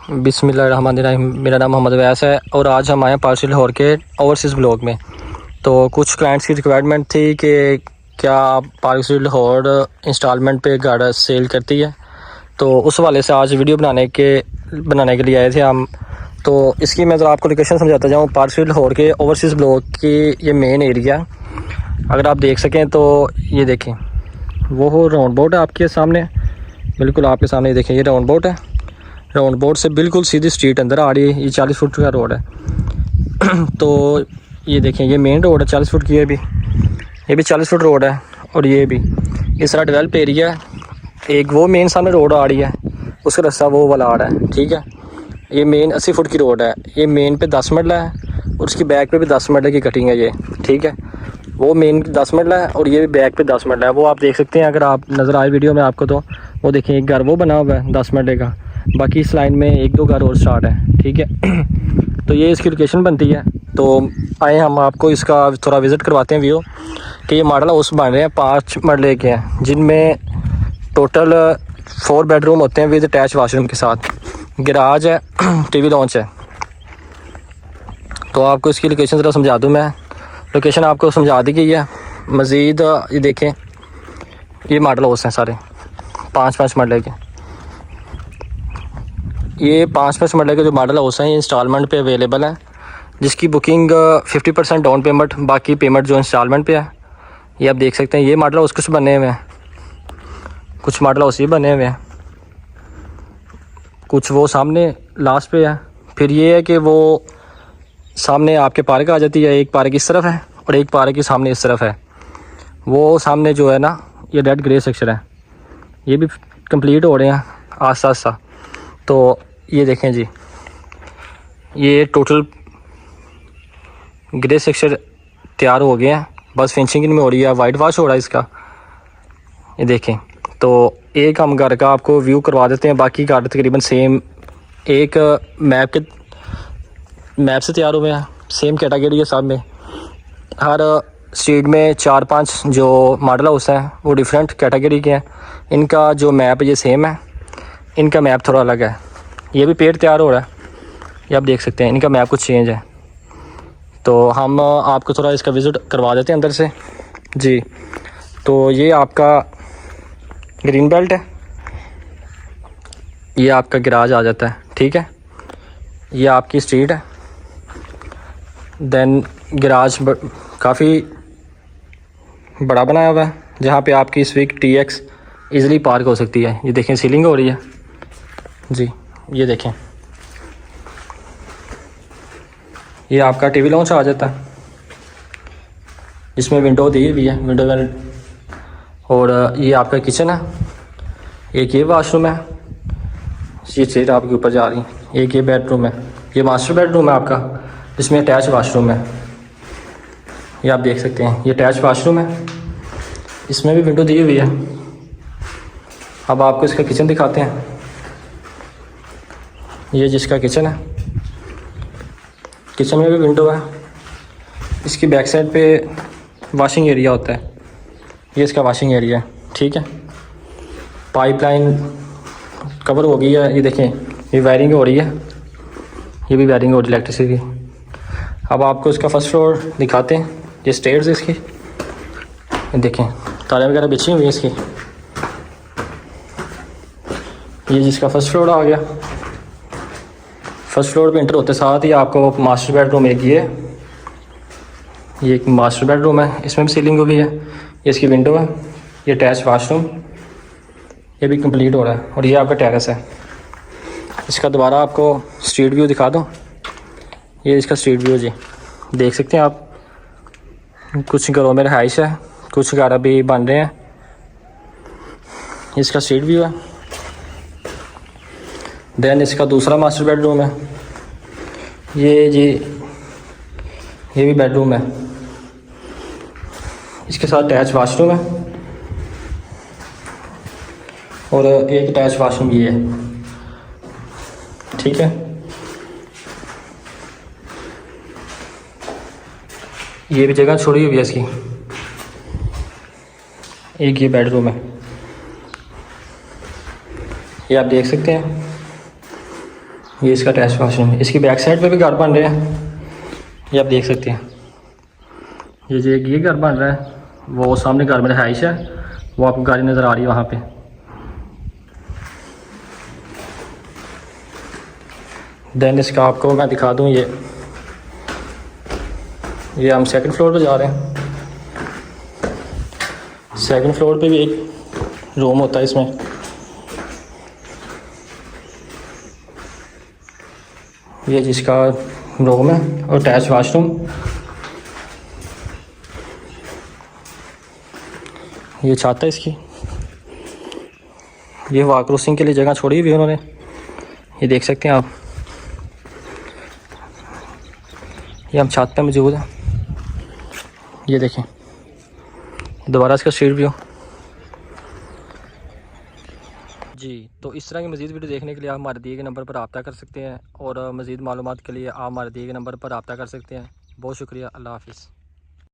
बिस्मिल्लाहिर्रहमानिर्रहीम। मेरा नाम मोहम्मद वैस है और आज हम आए हैं पार्सल लाहौर के ओवरसीज़ ब्लॉक में। तो कुछ क्लाइंट्स की रिक्वायरमेंट थी कि क्या आप पार्सल लाहौर इंस्टॉलमेंट पे गाड़ी सेल करती है, तो उस वाले से आज वीडियो बनाने के लिए आए थे हम। तो इसकी मैं ज़रा आपको लोकेशन समझाता जाऊँ। पार्सल लाहौर के ओवरसीज़ ब्लॉक की ये मेन एरिया, अगर आप देख सकें तो ये देखें, वो राउंड बोट है आपके सामने, बिल्कुल आपके सामने देखें, ये राउंड बोट है। राउंड बोट से बिल्कुल सीधी स्ट्रीट अंदर आ रही है। ये 40 फुट का रोड है। तो ये देखें, ये मेन रोड है 40 फुट की, ये भी 40 फुट रोड है और ये भी इस तरह डेवलप एरिया है। एक वो मेन सामने रोड आ रही है, उसका रास्ता वो वाला आ रहा है, ठीक है। ये मेन 80 फुट की रोड है। ये मेन पे 10 मरला है और उसकी बैक पे भी 10 मरले की कटिंग है ये, ठीक है। वो मेन 10 मरला है और ये भी बैक पे 10 मरला है। वो आप देख सकते हैं, अगर आप नज़र आए वीडियो में आपको, तो वो देखें एक घर वो बना हुआ है 10 मरले का। बाकी इस लाइन में 1-2 घर और स्टार्ट है, ठीक है। तो ये इसकी लोकेशन बनती है। तो आए हम आपको इसका थोड़ा विज़िट करवाते हैं व्यू, कि ये मॉडल हाउस बन रहे हैं 5 मरले के हैं, जिनमें टोटल 4 बेडरूम होते हैं विद अटैच वाशरूम के साथ। गैराज है, टीवी लॉन्च है। तो आपको इसकी लोकेशन ज़रा समझा दूँ मैं। लोकेशन आपको समझा दी गई है। मज़ीद ये देखें, ये मॉडल हाउस हैं सारे 5-5 मरले के। ये 5-5 मरले के जो मॉडल हाउस हैं, ये इंस्टॉलमेंट पे अवेलेबल है, जिसकी बुकिंग 50% डाउन पेमेंट, बाकी पेमेंट जो इंस्टॉलमेंट पे है। ये आप देख सकते हैं, ये मॉडल हाउस कुछ बने हुए हैं, कुछ मॉडल हाउस ये बने हुए हैं, कुछ वो सामने लास्ट पे है। फिर ये है कि वो सामने आपके पार्क आ जाती है, एक पार्क इस तरफ है और एक पार्क के सामने इस तरफ है। वो सामने जो है ना, ये रेड ग्रे सेक्शन है, ये भी कंप्लीट हो रहे हैं आस्ता आस्ता। तो ये देखें जी, ये टोटल ग्रे सेक्शन तैयार हो गए हैं, बस फिनिशिंग में हो रही है, वाइट वॉश हो रहा है इसका। ये देखें, तो एक हम घर का आपको व्यू करवा देते हैं। बाकी घर तकरीबन सेम एक मैप से तैयार हुए हैं, सेम कैटेगरी है सब में। हर स्ट्रीट में 4-5 जो मॉडल हाउस हैं वो डिफरेंट कैटेगरी के हैं। इनका जो मैप ये सेम है, इनका मैप थोड़ा अलग है। ये भी पेड़ तैयार हो रहा है, ये आप देख सकते हैं, इनका मैप कुछ चेंज है। तो हम आपको थोड़ा इसका विज़िट करवा देते हैं अंदर से जी। तो ये आपका ग्रीन बेल्ट है, ये आपका गैराज आ जाता है, ठीक है। ये आपकी स्ट्रीट है। देन गैराज काफ़ी बड़ा बनाया हुआ है, जहाँ पे आपकी स्विफ्ट TX ईज़िली पार्क हो सकती है। ये देखें, सीलिंग हो रही है जी, ये देखें, ये आपका टीवी लॉन्च आ जाता है, इसमें विंडो दी हुई है, विंडो वेल। और ये आपका किचन है, एक ये वाशरूम है, ये चीज़ आपके ऊपर जा रही है। एक ये बेडरूम है, ये मास्टर बेडरूम है आपका, इसमें अटैच वाशरूम है, ये आप देख सकते हैं, ये अटैच वाशरूम है, इसमें भी विंडो दी हुई है। अब आपको इसका किचन दिखाते हैं। ये जिसका किचन है, किचन में भी विंडो है। इसकी बैक साइड पे वॉशिंग एरिया होता है, ये इसका वॉशिंग एरिया है, ठीक है। पाइपलाइन कवर हो गई है, ये देखें, ये वायरिंग हो रही है, ये भी वायरिंग हो रही है इलेक्ट्रिसिटी। अब आपको इसका फर्स्ट फ्लोर दिखाते हैं। ये स्टेयर्स है इसकी, ये देखें, तारें वगैरह बिछी हुई हैं इसकी। ये जिसका फर्स्ट फ्लोर आ गया। फर्स्ट फ्लोर पे इंटर होते साथ ही आपको मास्टर बेडरूम एक ये एक मास्टर बेडरूम है, इसमें भी सीलिंग हुई है। ये इसकी विंडो है, ये अटैच वाशरूम, ये भी कंप्लीट हो रहा है। और ये आपका टेरेस है। इसका दोबारा आपको स्ट्रीट व्यू दिखा दूँ। ये इसका स्ट्रीट व्यू जी, देख सकते हैं आप, कुछ घरों में रहाइश है, कुछ घर अभी बन रहे हैं। इसका स्ट्रीट व्यू है। देन इसका दूसरा मास्टर बेडरूम है, ये जी, ये भी बेडरूम है, इसके साथ अटैच वाशरूम है और एक अटैच वाशरूम ये है, ठीक है। ये भी जगह छोड़ी हुई है इसकी। एक ये बेडरूम है, ये आप देख सकते हैं। ये इसका अटैच वाशरूम है। इसकी बैक साइड पे भी घर बन रहे हैं, ये आप देख सकते हैं। ये जो ये घर बन रहा है, वो सामने घर में रहाइश है, वो आपको गाड़ी नज़र आ रही है वहाँ पे। देन इसका आपको मैं दिखा दूँ, ये हम सेकंड फ्लोर पे जा रहे हैं। सेकंड फ्लोर पे भी एक रूम होता है इसमें। ये जिसका रूम है और अटैच वाशरूम। ये छत है इसकी। ये वॉक क्रॉसिंग के लिए जगह छोड़ी हुई उन्होंने, ये देख सकते हैं आप। ये हम छत पे मौजूद हैं, ये देखें दोबारा इसका स्ट्रीट व्यू। जी, तो इस तरह की मज़ीद वीडियो देखने के लिए आप हमारे दिए गए नंबर पर रब्ता कर सकते हैं, और मज़ीद मालूमात के लिए आप हमारे दिए गए नंबर पर रब्ता कर सकते हैं। बहुत शुक्रिया, अल्लाह हाफ़िज़।